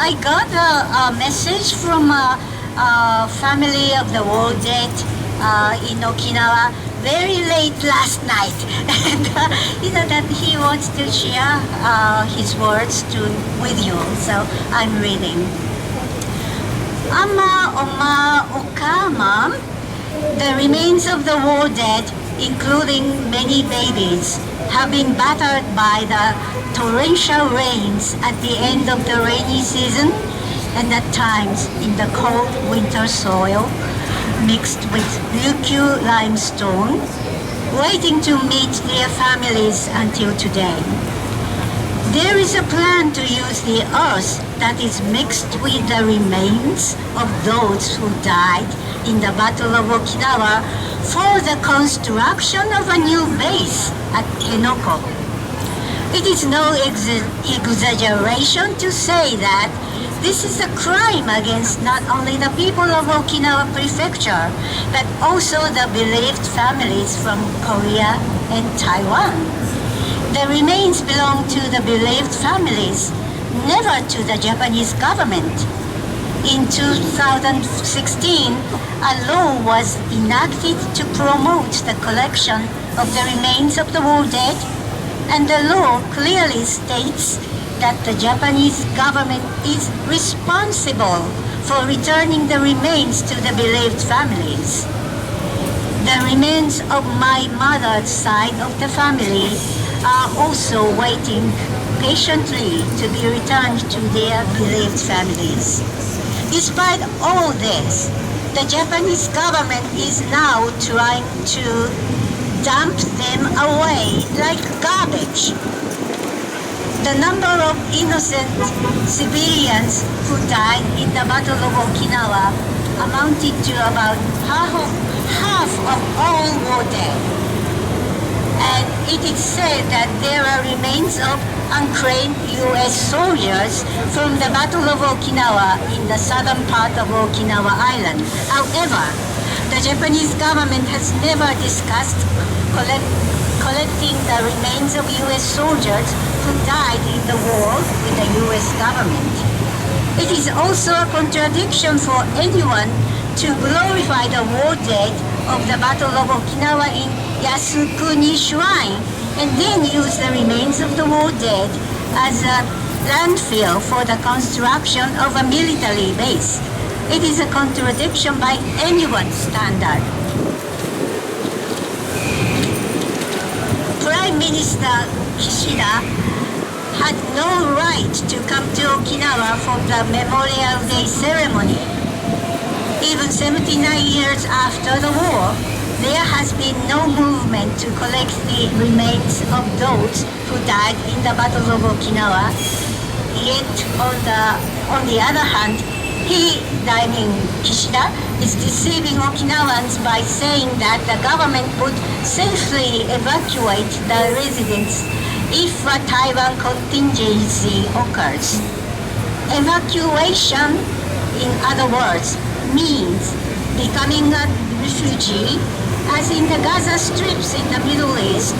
I got a message from a family of the war dead in Okinawa very late last night, and that he wants to share his words with you. So I'm reading. Ama Oma Okama, the remains of the war dead, including many babies, have been battered by the torrential rains at the end of the rainy season and at times in the cold winter soil mixed with Ryukyu limestone, waiting to meet their families until today. There is a plan to use the earth that is mixed with the remains of those who died in the Battle of Okinawa for the construction of a new base at Henoko. It is no exaggeration to say that this is a crime against not only the people of Okinawa Prefecture, but also the bereaved families from Korea and Taiwan. The remains belong to the bereaved families, never to the Japanese government. In 2016, a law was enacted to promote the collection of the remains of the war dead, and the law clearly states that the Japanese government is responsible for returning the remains to the bereaved families. The remains of my mother's side of the family are also waiting patiently to be returned to their bereaved families. Despite all this, the Japanese government is now trying to dump them away like garbage. The number of innocent civilians who died in the Battle of Okinawa amounted to about half of all war dead. And it is said that there are remains of unclaimed U.S. soldiers from the Battle of Okinawa in the southern part of Okinawa Island. However, the Japanese government has never discussed collecting the remains of U.S. soldiers who died in the war with the U.S. government. It is also a contradiction for anyone to glorify the war dead of the Battle of Okinawa in Yasukuni Shrine and then use the remains of the war dead as a landfill for the construction of a military base. It is a contradiction by anyone's standard. Prime Minister Kishida had no right to come to Okinawa for the Memorial Day ceremony. Even 79 years after the war, there has been no movement to collect the remains of those who died in the Battle of Okinawa. Yet, on the other hand, I mean Kishida, is deceiving Okinawans by saying that the government would safely evacuate the residents if a Taiwan contingency occurs. Evacuation, in other words, means becoming a refugee, as in the Gaza strips in the Middle East,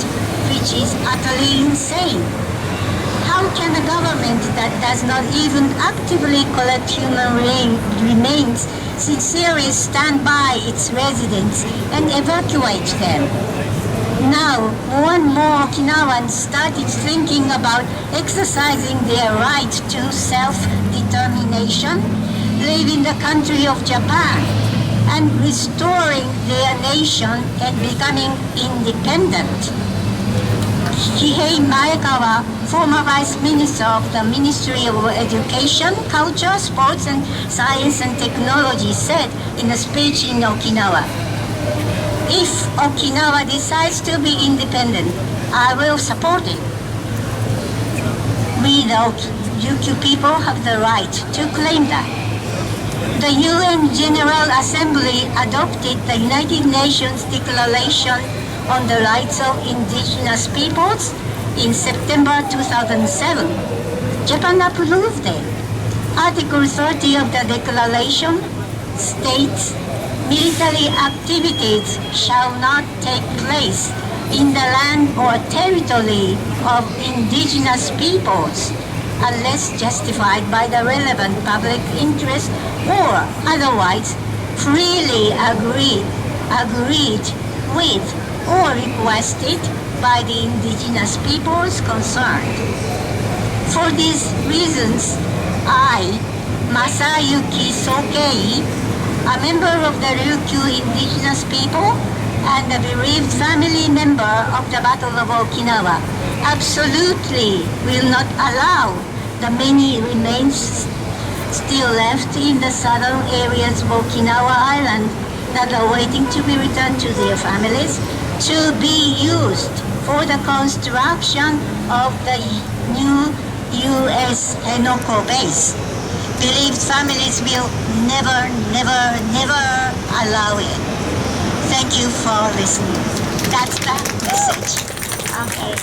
which is utterly insane. How can a government that does not even actively collect human remains sincerely stand by its residents and evacuate them? Now, more and more Okinawans started thinking about exercising their right to self-determination, leaving the country of Japan, and restoring their nation and becoming independent. Kihei Maekawa, former Vice Minister of the Ministry of Education, Culture, Sports and Science and Technology, said in a speech in Okinawa, "If Okinawa decides to be independent, I will support it. We, the Ryukyu people, have the right to claim that." The UN General Assembly adopted the United Nations Declaration on the Rights of Indigenous Peoples in September 2007. Japan approved it. Article 30 of the declaration states, "Military activities shall not take place in the land or territory of indigenous peoples unless justified by the relevant public interest or otherwise freely agreed with or requested by the indigenous peoples concerned. For these reasons, I, Masayuki Sokei, a member of the Ryukyu indigenous people and a bereaved family member of the Battle of Okinawa, absolutely will not allow the many remains still left in the southern areas of Okinawa Island that are waiting to be returned to their families to be used for the construction of the new U.S. Henoko base. Bereaved families will never, never, never allow it. Thank you for listening. That's the message. Okay.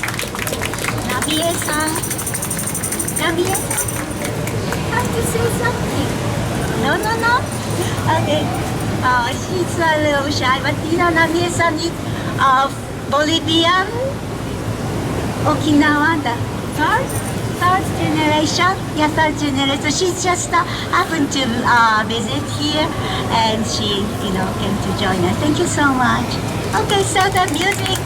Nabie-san. Nabie-san. Have to say something. No. Okay. She's a little shy, but you know, Nabie-san is Bolivian, Okinawa, the third generation. Yeah, third generation. She just happened to visit here, and she, came to join us. Thank you so much. Okay, so the music